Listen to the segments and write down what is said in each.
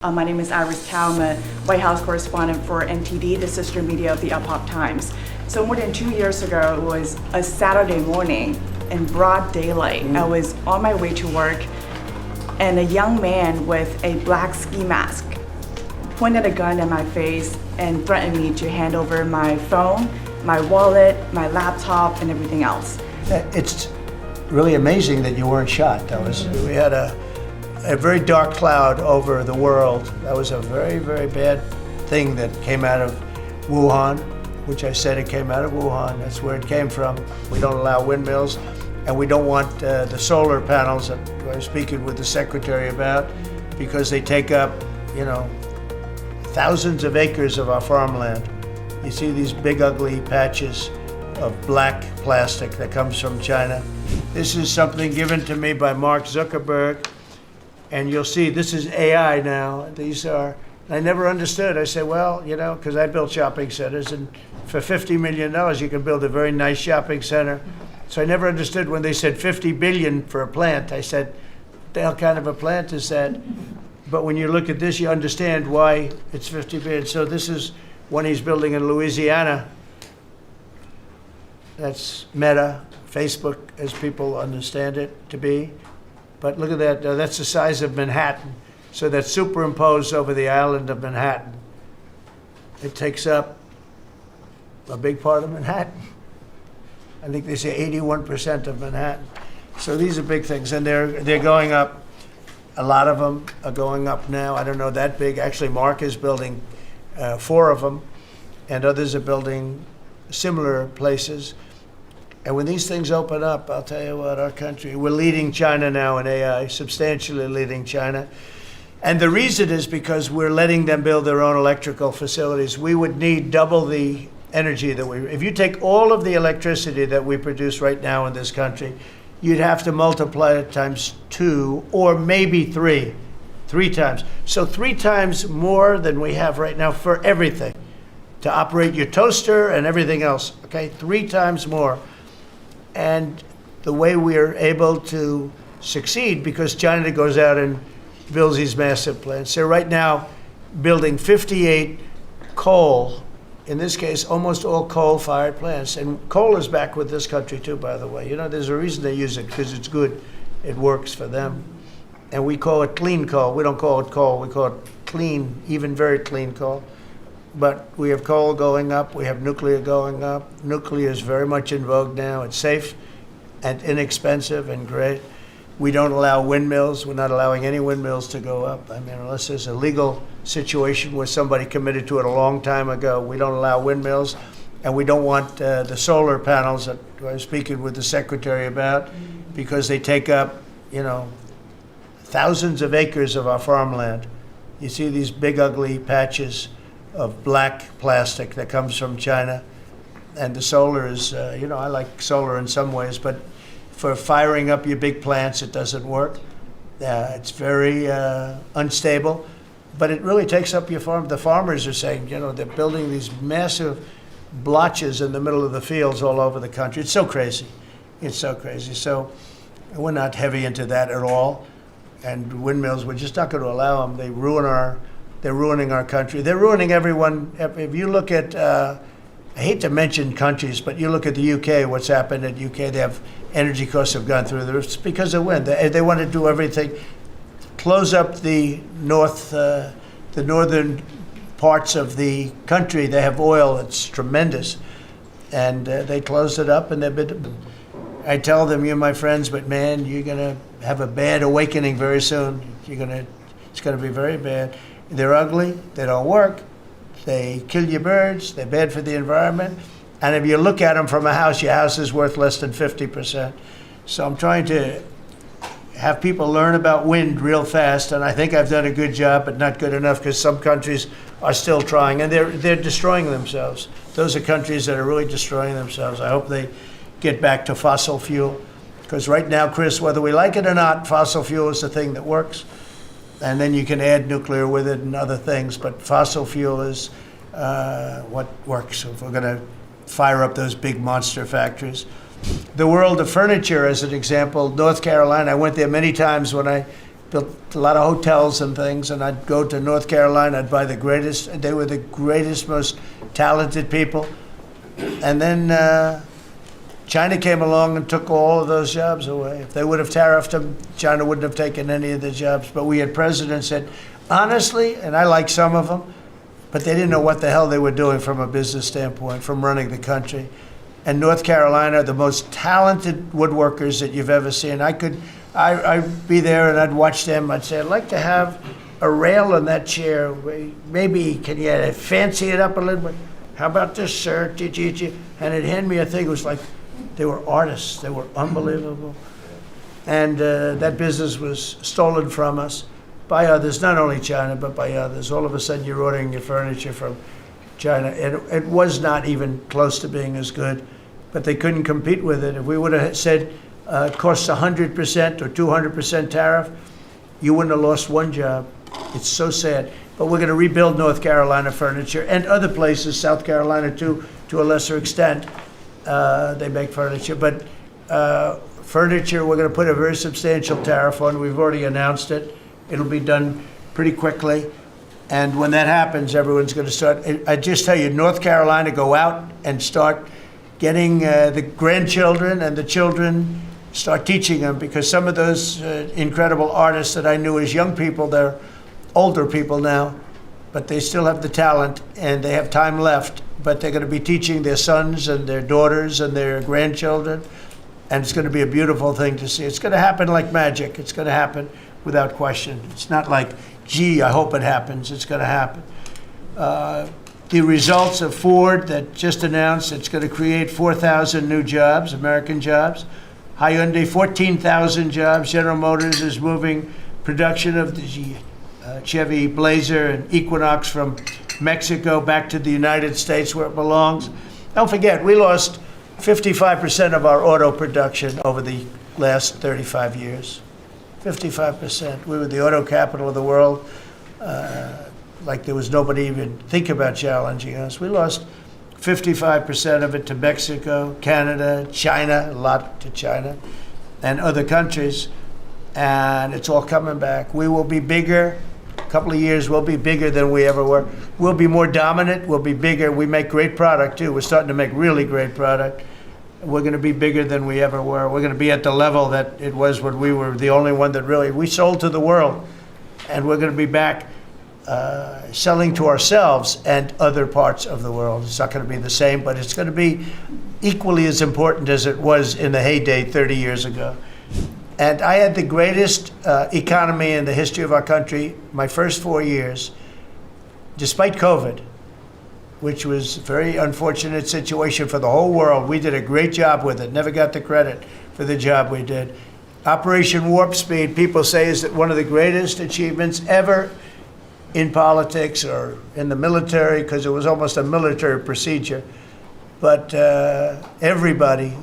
My name is Iris Tao. I'm a White House correspondent for NTD, the sister media of the Epoch Times. So more than 2 years ago, it was a Saturday morning in broad daylight. I was on my way to work, and a young man with a black ski mask pointed a gun at my face and threatened me to hand over my phone, my wallet, my laptop, and everything else. It's really amazing that you weren't shot. We had a very dark cloud over the world. That was a very, very bad thing that came out of Wuhan, which I said it came out of Wuhan. That's where it came from. We don't allow windmills, and we don't want the solar panels that I was speaking with the secretary about, because they take up, thousands of acres of our farmland. You see these big ugly patches of black plastic that comes from China. This is something given to me by Mark Zuckerberg. And you'll see, this is AI now. I never understood. I said, well, because I built shopping centers, and for $50 million, you can build a very nice shopping center. So I never understood when they said 50 billion for a plant. I said, what the hell kind of a plant is that? But when you look at this, you understand why it's 50 billion. So this is one he's building in Louisiana. That's Meta, Facebook, as people understand it to be. But look at that, that's the size of Manhattan. So that's superimposed over the island of Manhattan. It takes up a big part of Manhattan. I think they say 81% of Manhattan. So these are big things, and they're going up. A lot of them are going up now. I don't know that big. Actually, Mark is building 4 of them, and others are building similar places. And when these things open up, I'll tell you what, our country, we're leading China now in AI, substantially leading China. And the reason is because we're letting them build their own electrical facilities. We would need double the energy if you take all of the electricity that we produce right now in this country, you'd have to multiply it times 2 or maybe 3 times. So 3 times more than we have right now for everything, to operate your toaster and everything else, okay? 3 times more. And the way we are able to succeed, because China goes out and builds these massive plants. They're right now building 58 coal, in this case, almost all coal-fired plants. And coal is back with this country too, by the way. There's a reason they use it, because it's good. It works for them. And we call it clean coal. We don't call it coal. We call it clean, even very clean coal. But we have coal going up, we have nuclear going up. Nuclear is very much in vogue now. It's safe and inexpensive and great. We don't allow windmills. We're not allowing any windmills to go up. Unless there's a legal situation where somebody committed to it a long time ago, we don't allow windmills. And we don't want the solar panels that I was speaking with the secretary about, because they take up, thousands of acres of our farmland. You see these big ugly patches of black plastic that comes from China. And the solar is, I like solar in some ways, but for firing up your big plants, it doesn't work. It's very unstable, but it really takes up your farm. The farmers are saying, they're building these massive blotches in the middle of the fields all over the country. It's so crazy. It's so crazy. So we're not heavy into that at all. And windmills, we're just not going to allow them. They're ruining our country. They're ruining everyone. If you look at, I hate to mention countries, but you look at the UK, what's happened at UK, they have energy costs have gone through the roof. It's because of wind. They want to do everything, close up the northern parts of the country. They have oil, it's tremendous. And they closed it up, and I tell them, you're my friends, but man, you're going to have a bad awakening very soon. It's going to be very bad. They're ugly, they don't work, they kill your birds, they're bad for the environment. And if you look at them from a house, your house is worth less than 50%. So I'm trying to have people learn about wind real fast, and I think I've done a good job, but not good enough, because some countries are still trying, and they're destroying themselves. Those are countries that are really destroying themselves. I hope they get back to fossil fuel, because right now, Chris, whether we like it or not, fossil fuel is the thing that works. And then you can add nuclear with it and other things, but fossil fuel is what works. If we're going to fire up those big monster factories. The world of furniture, as an example, North Carolina, I went there many times when I built a lot of hotels and things, and I'd go to North Carolina, I'd buy they were the greatest, most talented people. And then China came along and took all of those jobs away. If they would have tariffed them, China wouldn't have taken any of the jobs. But we had presidents that, honestly, and I like some of them, but they didn't know what the hell they were doing from a business standpoint, from running the country. And North Carolina, the most talented woodworkers that you've ever seen. I'd be there and I'd watch them. I'd say, I'd like to have a rail on that chair. Maybe can you fancy it up a little bit? How about this, sir? And it'd hand me a thing. It was like they were artists. They were unbelievable. And that business was stolen from us by others, not only China, but by others. All of a sudden, you're ordering your furniture from China. It was not even close to being as good, but they couldn't compete with it. If we would have said it costs 100% or 200% tariff, you wouldn't have lost one job. It's so sad. But we're going to rebuild North Carolina furniture and other places, South Carolina too, to a lesser extent. They make furniture. But furniture, we're going to put a very substantial tariff on. We've already announced it. It'll be done pretty quickly. And when that happens, everyone's going to start. I just tell you, North Carolina, go out and start getting the grandchildren and the children, start teaching them, because some of those incredible artists that I knew as young people, they're older people now, but they still have the talent and they have time left, but they're going to be teaching their sons and their daughters and their grandchildren, and it's going to be a beautiful thing to see. It's going to happen like magic. It's going to happen without question. It's not like, gee, I hope it happens. It's going to happen. The results of Ford that just announced it's going to create 4,000 new jobs, American jobs. Hyundai, 14,000 jobs. General Motors is moving production of the Chevy Blazer and Equinox from Mexico back to the United States where it belongs. Don't forget, we lost 55% of our auto production over the last 35 years. 55%. We were the auto capital of the world. Like there was nobody even think about challenging us. We lost 55% of it to Mexico, Canada, China, a lot to China, and other countries. And it's all coming back. We will be bigger. A couple of years, we'll be bigger than we ever were. We'll be more dominant. We'll be bigger. We make great product, too. We're starting to make really great product. We're going to be bigger than we ever were. We're going to be at the level that it was when we were the only one that really, we sold to the world. And we're going to be back selling to ourselves and other parts of the world. It's not going to be the same, but it's going to be equally as important as it was in the heyday 30 years ago. And I had the greatest economy in the history of our country my first 4 years, despite COVID, which was a very unfortunate situation for the whole world. We did a great job with it, never got the credit for the job we did. Operation Warp Speed, people say, is one of the greatest achievements ever in politics or in the military, because it was almost a military procedure. But everybody,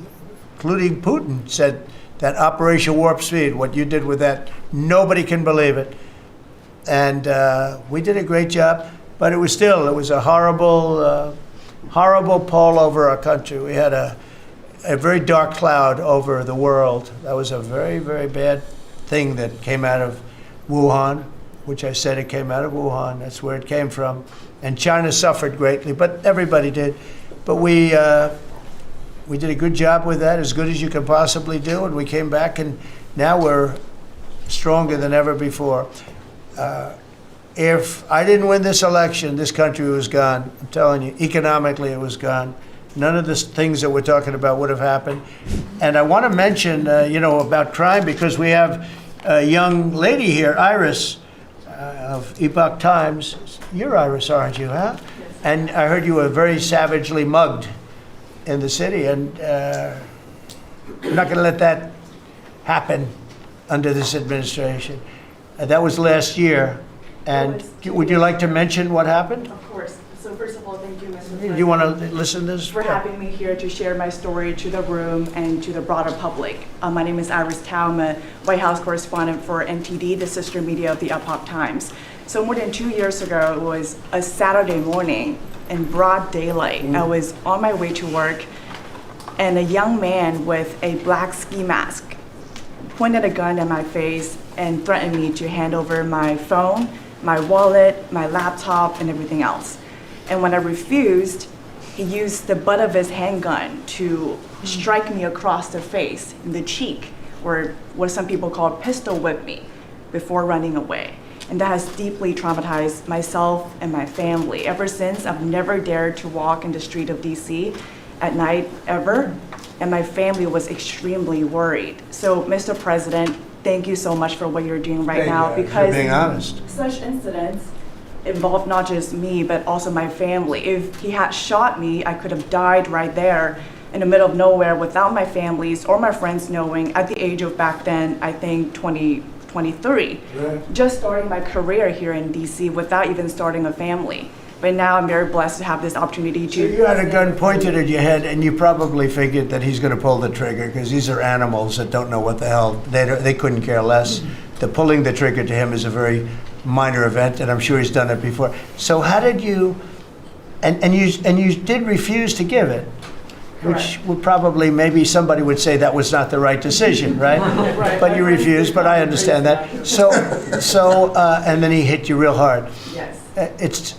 including Putin, said that Operation Warp Speed, what you did with that, nobody can believe it. And we did a great job, but it was a horrible pall over our country. We had a very dark cloud over the world. That was a very, very bad thing that came out of Wuhan, which I said it came out of Wuhan. That's where it came from. And China suffered greatly, but everybody did. But we did a good job with that, as good as you can possibly do, and we came back, and now we're stronger than ever before. If I didn't win this election, this country was gone. I'm telling you, economically it was gone. None of the things that we're talking about would have happened. And I want to mention, about crime, because we have a young lady here, Iris, of Epoch Times. You're Iris, aren't you, huh? Yes. And I heard you were very savagely mugged in the city, and I'm not going to let that happen under this administration. That was last year. And would you like to mention what happened? Of course. So first of all, thank you, Mr. President. Do you want to listen to this? For having me here to share my story to the room and to the broader public. My name is Iris Tao. I'm a White House correspondent for NTD, the sister media of the Epoch Times. So more than 2 years ago, it was a Saturday morning in broad daylight. I was on my way to work, and a young man with a black ski mask pointed a gun at my face and threatened me to hand over my phone, my wallet, my laptop, and everything else. And when I refused, he used the butt of his handgun to strike me across the face, in the cheek, or what some people call pistol whip me before running away. And that has deeply traumatized myself and my family. Ever since, I've never dared to walk in the street of DC at night ever, and my family was extremely worried. So, Mr. President, thank you so much for what you're doing right now, because being honest. Such incidents involved not just me, but also my family. If he had shot me, I could have died right there in the middle of nowhere without my families or my friends knowing at the age of back then, I think 23, just starting my career here in DC without even starting a family. But now I'm very blessed to have this opportunity to. So you had a gun pointed at your head, and you probably figured that he's going to pull the trigger because these are animals that don't know what the hell, they couldn't care less. The pulling the trigger to him is a very minor event, and I'm sure he's done it before. So how did you, and you did refuse to give it, which would probably, maybe somebody would say that was not the right decision, right? Right. But you refused, but I understand that. So, and then he hit you real hard. Yes. It's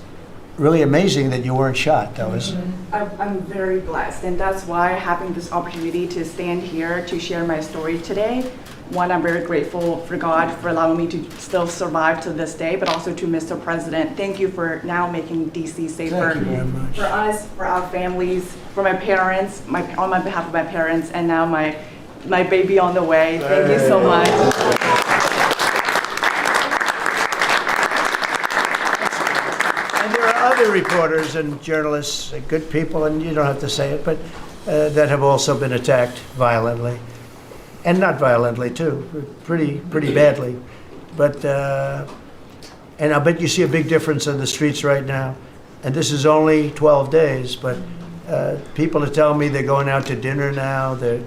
really amazing that you weren't shot. That was. I'm very blessed, and that's why having this opportunity to stand here to share my story today. One, I'm very grateful for God for allowing me to still survive to this day, but also to Mr. President. Thank you for now making DC safer. Thank you very much. For us, for our families, for my parents, on my behalf of my parents, and now my baby on the way. Thank you so much. And there are other reporters and journalists, good people, and you don't have to say it, but that have also been attacked violently. And not violently, too, pretty badly. But, and I bet you see a big difference in the streets right now. And this is only 12 days, but people are telling me they're going out to dinner now. They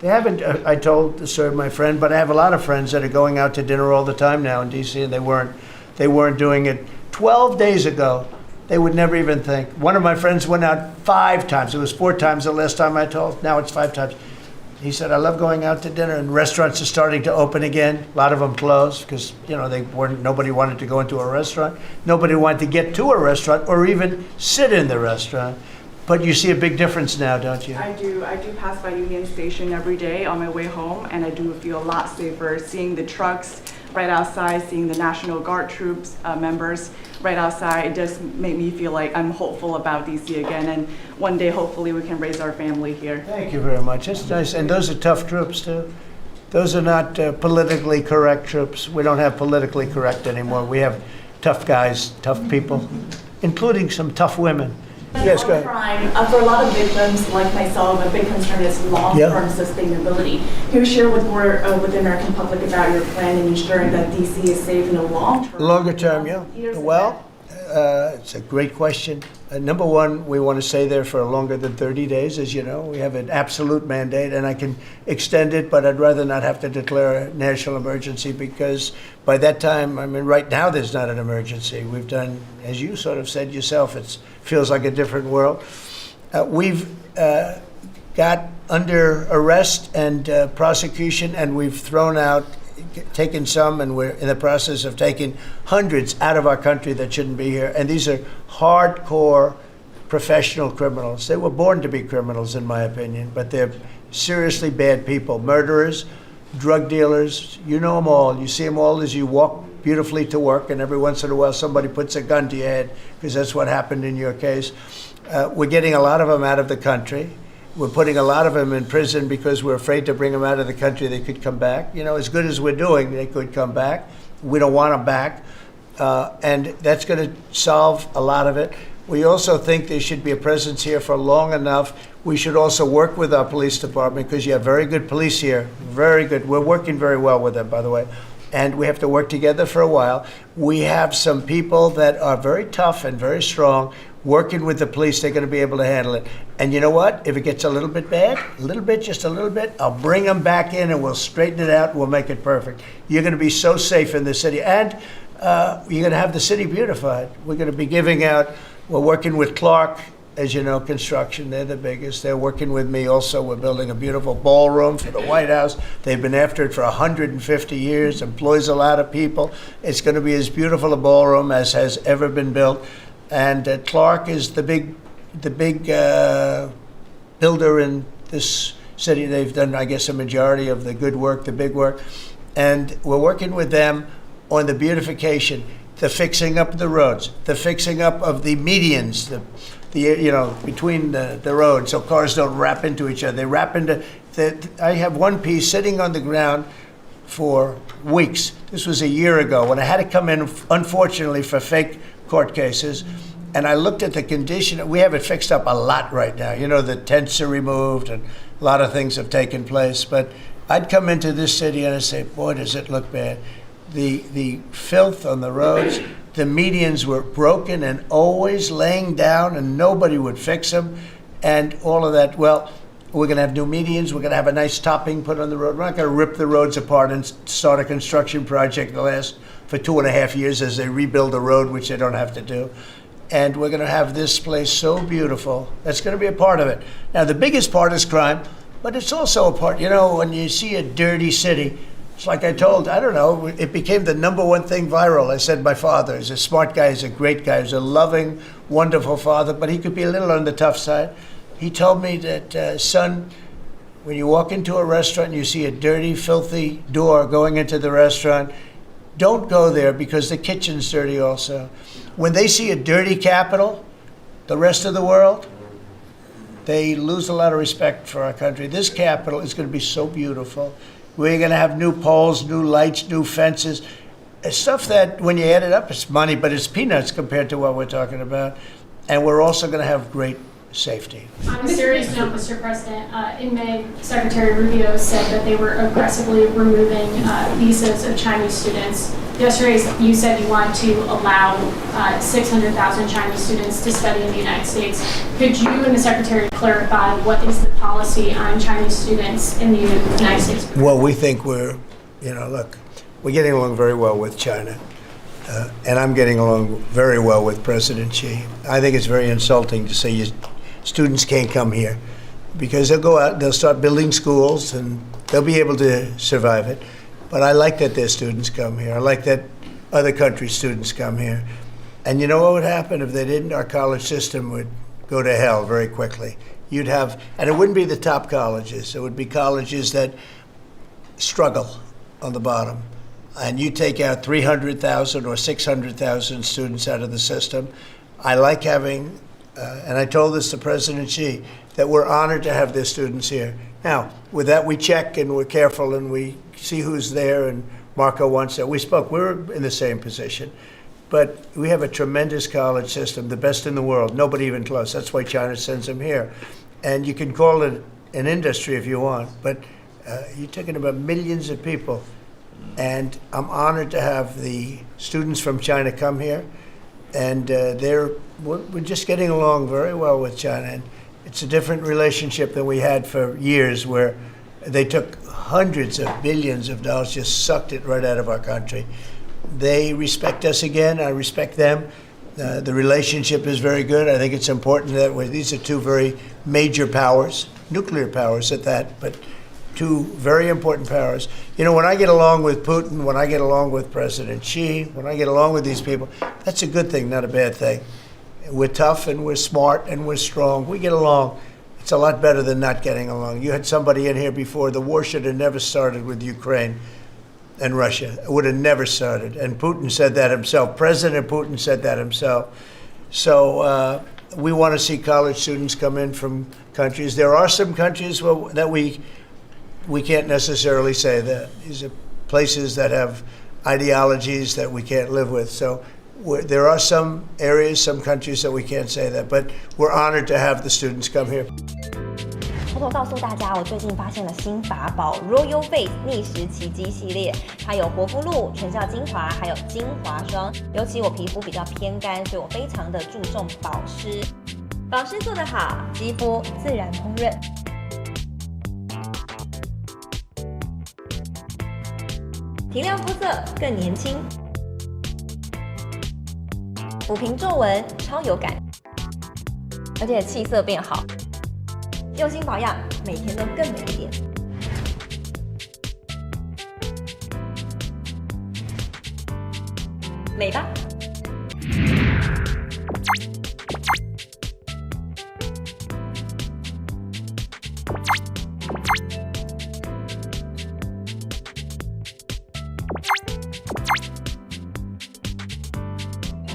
haven't, I told my friend, but I have a lot of friends that are going out to dinner all the time now in D.C., and they weren't doing it 12 days ago. They would never even think. One of my friends went out 5 times. It was 4 times the last time I told. Now it's 5 times. He said, I love going out to dinner, and restaurants are starting to open again. A lot of them closed because, nobody wanted to go into a restaurant. Nobody wanted to get to a restaurant or even sit in the restaurant. But you see a big difference now, don't you? I do pass by Union Station every day on my way home, and I do feel a lot safer seeing the trucks right outside, seeing the National Guard troops members right outside. It just made me feel like I'm hopeful about DC again, and one day hopefully we can raise our family here. Thank you very much. It's nice, and those are tough troops too. Those are not politically correct troops. We don't have politically correct anymore. We have tough guys, tough people, including some tough women. Yes, go ahead. Crime, for a lot of victims like myself, a big concern is long-term sustainability. Can you share with the American public about your plan in ensuring that DC is safe in the long term? Longer term, yeah. Well, it's a great question. Number one, we want to stay there for longer than 30 days, as you know. We have an absolute mandate, and I can extend it, but I'd rather not have to declare a national emergency because by that time, right now there's not an emergency. We've done, as you sort of said yourself, it feels like a different world. We've got under arrest and prosecution, and we've taken some, and we're in the process of taking hundreds out of our country that shouldn't be here. And these are hardcore professional criminals. They were born to be criminals, in my opinion, but they're seriously bad people. Murderers, drug dealers, you know them all. You see them all as you walk beautifully to work, and every once in a while somebody puts a gun to your head, because that's what happened in your case. We're getting a lot of them out of the country. We're putting a lot of them in prison because we're afraid to bring them out of the country. They could come back. As good as we're doing, they could come back. We don't want them back. And that's going to solve a lot of it. We also think there should be a presence here for long enough. We should also work with our police department because you have very good police here. Very good. We're working very well with them, by the way. And we have to work together for a while. We have some people that are very tough and very strong. Working with the police, they're going to be able to handle it. And you know what? If it gets a little bit bad, just a little bit, I'll bring them back in and we'll straighten it out and we'll make it perfect. You're going to be so safe in the city. And you're going to have the city beautified. We're going to be we're working with Clark as you know, construction. They're the biggest. They're working with me also. We're building a beautiful ballroom for the White House. They've been after it for 150 years, employs a lot of people. It's going to be as beautiful a ballroom as has ever been built. And Clark is the big builder in this city. They've done, I guess, a majority of the good work, the big work. And we're working with them on the beautification, the fixing up of the roads, the fixing up of the medians, between the roads, so cars don't wrap into each other. They wrap into. I have one piece sitting on the ground for weeks. This was a year ago when I had to come in, unfortunately, for fake court cases. And I looked at the condition. We have it fixed up a lot right now. The tents are removed and a lot of things have taken place. But I'd come into this city and I'd say, boy, does it look bad. The filth on the roads, the medians were broken and always laying down and nobody would fix them and all of that. Well, we're going to have new medians. We're going to have a nice topping put on the road. We're not going to rip the roads apart and start a construction project that lasts for 2.5 years as they rebuild the road, which they don't have to do. And we're going to have this place so beautiful. That's going to be a part of it. Now, the biggest part is crime, but it's also a part, when you see a dirty city, it's like I don't know, it became the #1 thing viral. I said my father is a smart guy, he's a great guy, he's a loving, wonderful father, but he could be a little on the tough side. He told me that, son, when you walk into a restaurant and you see a dirty, filthy door going into the restaurant, don't go there because the kitchen's dirty also. When they see a dirty capital, the rest of the world, they lose a lot of respect for our country. This capital is going to be so beautiful. We're going to have new poles, new lights, new fences. It's stuff that, when you add it up, it's money, but it's peanuts compared to what we're talking about. And we're also going to have great safety. On a serious note, Mr. President, in May, Secretary Rubio said that they were aggressively removing visas of Chinese students. Yesterday, you said you want to allow 600,000 Chinese students to study in the United States. Could you and the Secretary clarify what is the policy on Chinese students in the United States? Well, we think we're getting along very well with China. And I'm getting along very well with President Xi. I think it's very insulting to say students can't come here because they'll go out, they'll start building schools, and they'll be able to survive it. But I like that their students come here. I like that other countries' students come here. And you know what would happen if they didn't? Our college system would go to hell very quickly. And it wouldn't be the top colleges. It would be colleges that struggle on the bottom. And you take out 300,000 or 600,000 students out of the system. I like having, and I told this to President Xi, that we're honored to have their students here. Now, with that, we check and we're careful and we see who's there, and Marco wants that. We're in the same position. But we have a tremendous college system, the best in the world, nobody even close. That's why China sends them here. And you can call it an industry if you want, but you're talking about millions of people. And I'm honored to have the students from China come here. And we're just getting along very well with China. And it's a different relationship than we had for years, where they took hundreds of billions of dollars, just sucked it right out of our country. They respect us again. I respect them. The relationship is very good. I think it's important that these are two very major powers, nuclear powers at that, but two very important powers. When I get along with Putin, when I get along with President Xi, when I get along with these people, that's a good thing, not a bad thing. We're tough and we're smart and we're strong. We get along. It's a lot better than not getting along. You had somebody in here before. The war should have never started with Ukraine and Russia. It would have never started. And Putin said that himself. President Putin said that himself. So we want to see college students come in from countries. There are some countries that we can't necessarily say that. These are places that have ideologies that we can't live with. So there are some areas, some countries that we can't say that, but we're honored to have the students come here. 偷偷告诉大家，我最近发现了新法宝 Royal Face 逆时奇迹系列，它有活肤露、全效精华，还有精华霜。尤其我皮肤比较偏干，所以我非常的注重保湿。保湿做得好，肌肤自然烹饪。提亮肤色更年轻，抚平皱纹超有感。而且气色变好。用心保养，每天都更美一点。美吧。